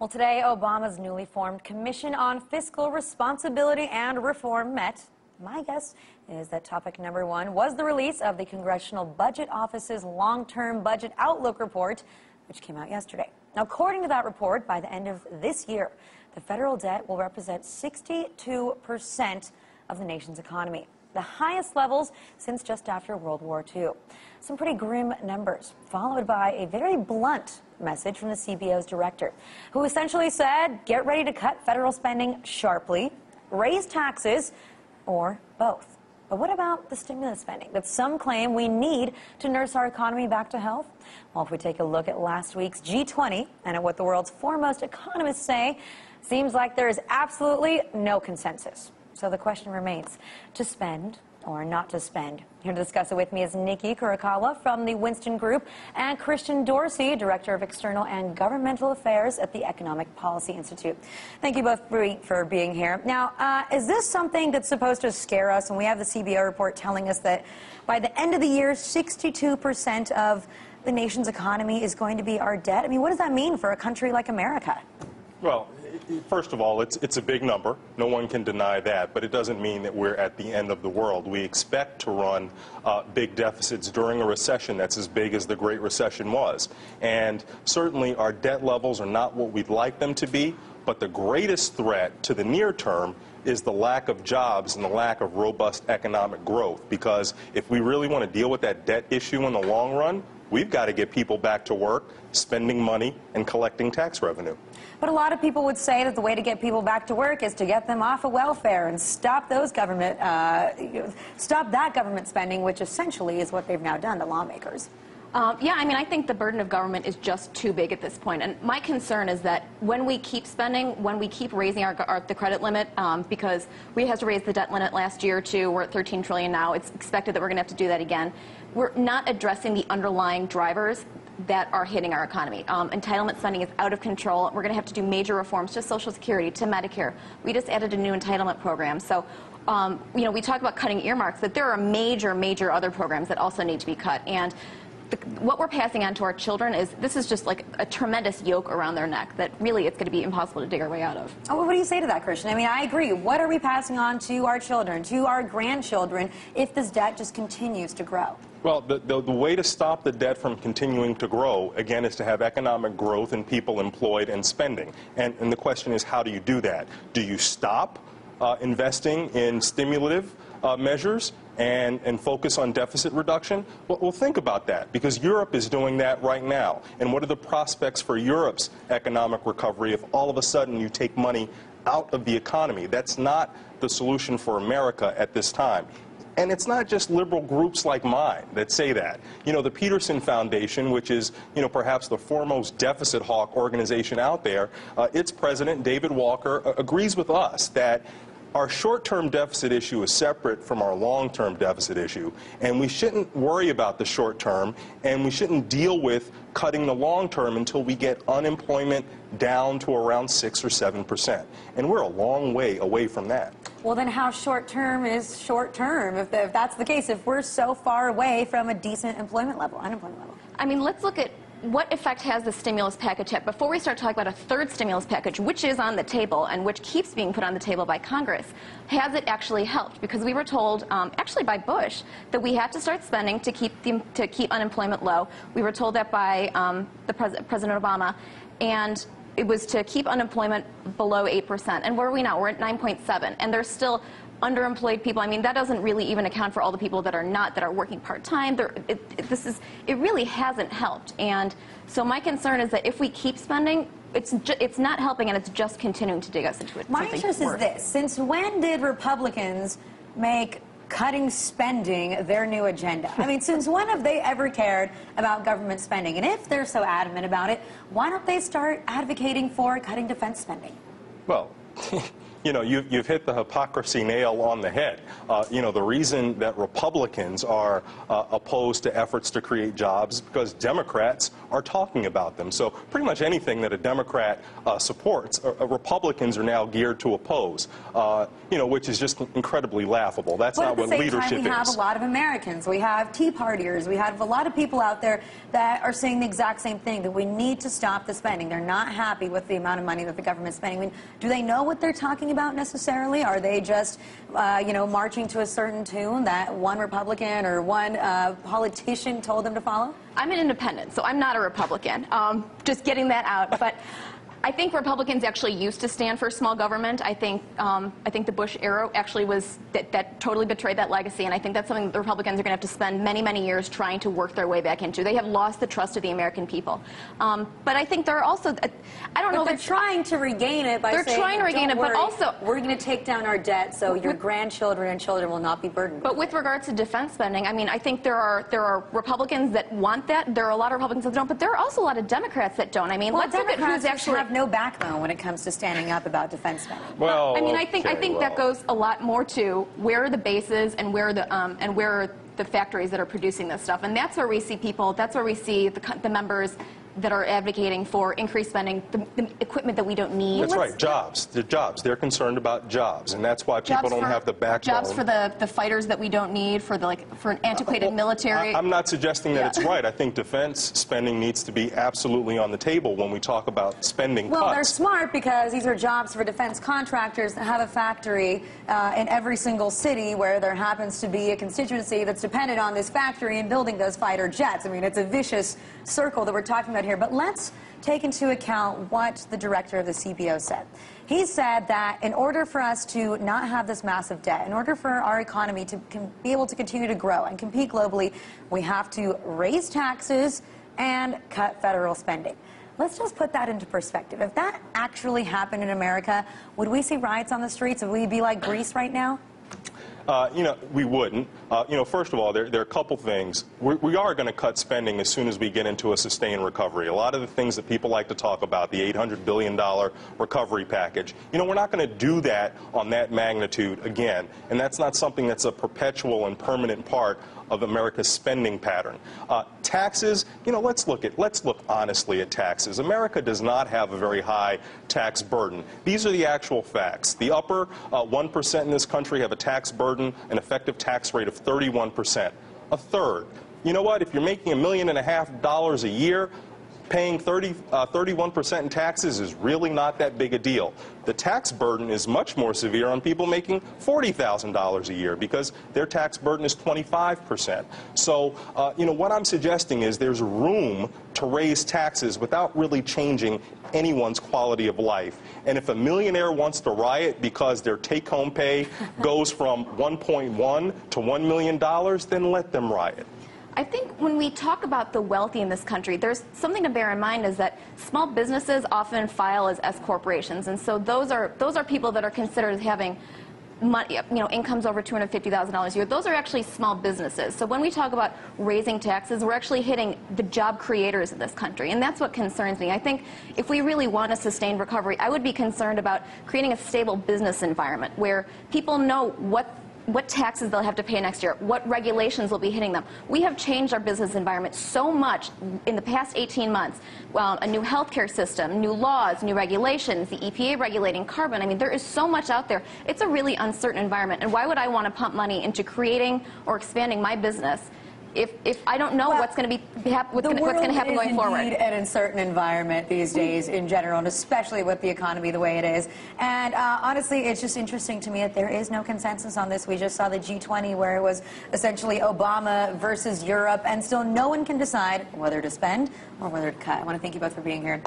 Well, today, Obama's newly formed Commission on Fiscal Responsibility and Reform met. My guess is that topic number one was the release of the Congressional Budget Office's long-term budget outlook report, which came out yesterday. Now, according to that report, by the end of this year, the federal debt will represent 62% of the nation's economy, the highest levels since just after World War II. Some pretty grim numbers, followed by a very blunt message from the CBO's director, who essentially said, get ready to cut federal spending sharply, raise taxes, or both. But what about the stimulus spending that some claim we need to nurse our economy back to health? Well, if we take a look at last week's G20 and at what the world's foremost economists say, seems like there is absolutely no consensus. So the question remains, to spend or not to spend? Here to discuss it with me is Nikki Kurakawa from the Winston Group and Christian Dorsey, Director of External and Governmental Affairs at the Economic Policy Institute. Thank you both for being here. Now, is this something that's supposed to scare us? And we have the CBO report telling us that by the end of the year, 62% of the nation's economy is going to be our debt. I mean, what does that mean for a country like America? Well, first of all, it's a big number. No one can deny that, but it doesn't mean that we're at the end of the world. We expect to run big deficits during a recession that's as big as the Great Recession was. And certainly our debt levels are not what we'd like them to be, but the greatest threat to the near term is the lack of jobs and the lack of robust economic growth. Because if we really want to deal with that debt issue in the long run, we've got to get people back to work, spending money, and collecting tax revenue. But a lot of people would say that the way to get people back to work is to get them off of welfare and stop those stop that government spending, which essentially is what they've now done, the lawmakers. Yeah, I mean, I think the burden of government is just too big at this point. And my concern is that when we keep spending, when we keep raising the credit limit, because we had to raise the debt limit last year too, we're at $13 trillion now. It's expected that we're going to have to do that again. We're not addressing the underlying drivers that are hitting our economy. Entitlement spending is out of control. We're going to have to do major reforms to Social Security, to Medicare. We just added a new entitlement program. So, you know, we talk about cutting earmarks, but there are major other programs that also need to be cut. And what we're passing on to our children this is just like a tremendous yoke around their neck that really it's going to be impossible to dig our way out of. Oh, well, what do you say to that, Christian? I mean, I agree. What are we passing on to our children, to our grandchildren, if this debt just continues to grow? Well, the way to stop the debt from continuing to grow, again, is to have economic growth and people employed and spending. And the question is, how do you do that? Do you stop investing in stimulative measures and focus on deficit reduction? Well, think about that, because Europe is doing that right now. And what are the prospects for Europe's economic recovery if all of a sudden you take money out of the economy? That's not the solution for America at this time. And it's not just liberal groups like mine that say that. You know, the Peterson Foundation, which is, you know, perhaps the foremost deficit hawk organization out there, its president, David Walker, agrees with us that our short-term deficit issue is separate from our long-term deficit issue, and we shouldn't worry about the short-term, and we shouldn't deal with cutting the long-term until we get unemployment down to around 6 or 7%. And we're a long way away from that. Well, then how short-term is short-term? If that's the case, if we're so far away from a decent unemployment level? I mean, let's look at what effect has the stimulus package had before we start talking about a third stimulus package, which is on the table and which keeps being put on the table by Congress. Has it actually helped? Because we were told, actually by Bush, that we had to start spending to keep unemployment low. We were told that by President Obama, and it was to keep unemployment below 8%. And where are we now? We're at 9.7, and there's still underemployed people. I mean, that doesn't really even account for all the people that are working part-time. It really hasn't helped. And so my concern is that if we keep spending, it's not helping, and it's just continuing to dig us into it. My interest is this: since when did Republicans make cutting spending their new agenda? I mean, since when have they ever cared about government spending? And if they're so adamant about it, why don't they start advocating for cutting defense spending? Well, You know, you've hit the hypocrisy nail on the head. You know, the reason that Republicans are opposed to efforts to create jobs is because Democrats are talking about them. So pretty much anything that a Democrat supports, Republicans are now geared to oppose, you know, which is just incredibly laughable. That's not what leadership is. But at the same time, we have a lot of Americans. We have Tea Partiers. We have a lot of people out there that are saying the exact same thing, that we need to stop the spending. They're not happy with the amount of money that the government's spending. I mean, do they know what they're talking about necessarily? Are they just, you know, marching to a certain tune that one Republican or one politician told them to follow? I'm an independent, so I'm not a Republican. Just getting that out. But I think Republicans actually used to stand for small government. I think the Bush era actually was that totally betrayed that legacy, and I think that's something that the Republicans are going to have to spend many, many years trying to work their way back into. They have lost the trust of the American people. But I think there are also, I don't know. They're trying to regain it by saying, they're trying to regain it, but also we're going to take down our debt so your grandchildren and children will not be burdened. But with regards to defense spending, I mean, I think there are Republicans that want that. There are a lot of Republicans that don't, but there are also a lot of Democrats that don't. I mean, well, let's look at who's actually have no backbone when it comes to standing up about defense spending. Well, I mean, I think that goes a lot more to where are the bases and where are the factories that are producing this stuff, and that's where we see people. That's where we see the members that are advocating for increased spending, the equipment that we don't need. That's right, jobs. The jobs. They're concerned about jobs, and that's why people don't have the backbone. Jobs for the fighters that we don't need, for an antiquated military. I'm not suggesting that it's right. I think defense spending needs to be absolutely on the table when we talk about spending cuts. Well, they're smart because these are jobs for defense contractors that have a factory in every single city where there happens to be a constituency that's dependent on this factory and building those fighter jets. I mean, it's a vicious circle that we're talking about here. But let's take into account what the director of the CBO said. He said that in order for us to not have this massive debt, in order for our economy to be able to continue to grow and compete globally, we have to raise taxes and cut federal spending. Let's just put that into perspective. If that actually happened in America, would we see riots on the streets? Would we be like Greece right now? You know, we wouldn't. You know, first of all, there are a couple things. We are going to cut spending as soon as we get into a sustained recovery. A lot of the things that people like to talk about, the $800 billion recovery package, you know, we're not going to do that on that magnitude again. And that's not something that's a perpetual and permanent part of America's spending pattern. Taxes, you know, let's look honestly at taxes. America does not have a very high tax burden. These are the actual facts. The upper 1% in this country have a tax burden, an effective tax rate of 31%. A third. You know what? If you're making $1.5 million a year, paying 31% in taxes is really not that big a deal. The tax burden is much more severe on people making $40,000 a year because their tax burden is 25%. So, you know, what I'm suggesting is there's room to raise taxes without really changing anyone's quality of life. And if a millionaire wants to riot because their take-home pay goes from $1.1 to $1 million, then let them riot. I think when we talk about the wealthy in this country, there's something to bear in mind is that small businesses often file as S corporations, and so those are people that are considered as having money, you know, incomes over $250,000 a year. Those are actually small businesses. So when we talk about raising taxes, we're actually hitting the job creators in this country, and that's what concerns me. I think if we really want a sustained recovery, I would be concerned about creating a stable business environment where people know what taxes they'll have to pay next year, what regulations will be hitting them. We have changed our business environment so much in the past 18 months. A new healthcare system, new laws, new regulations, the EPA regulating carbon. I mean, there is so much out there. It's a really uncertain environment. And why would I want to pump money into creating or expanding my business if I don't know what's going to happen going forward? The world is indeed an uncertain environment these days in general, and especially with the economy the way it is. And honestly, it's just interesting to me that there is no consensus on this. We just saw the G20 where it was essentially Obama versus Europe, and still no one can decide whether to spend or whether to cut. I want to thank you both for being here.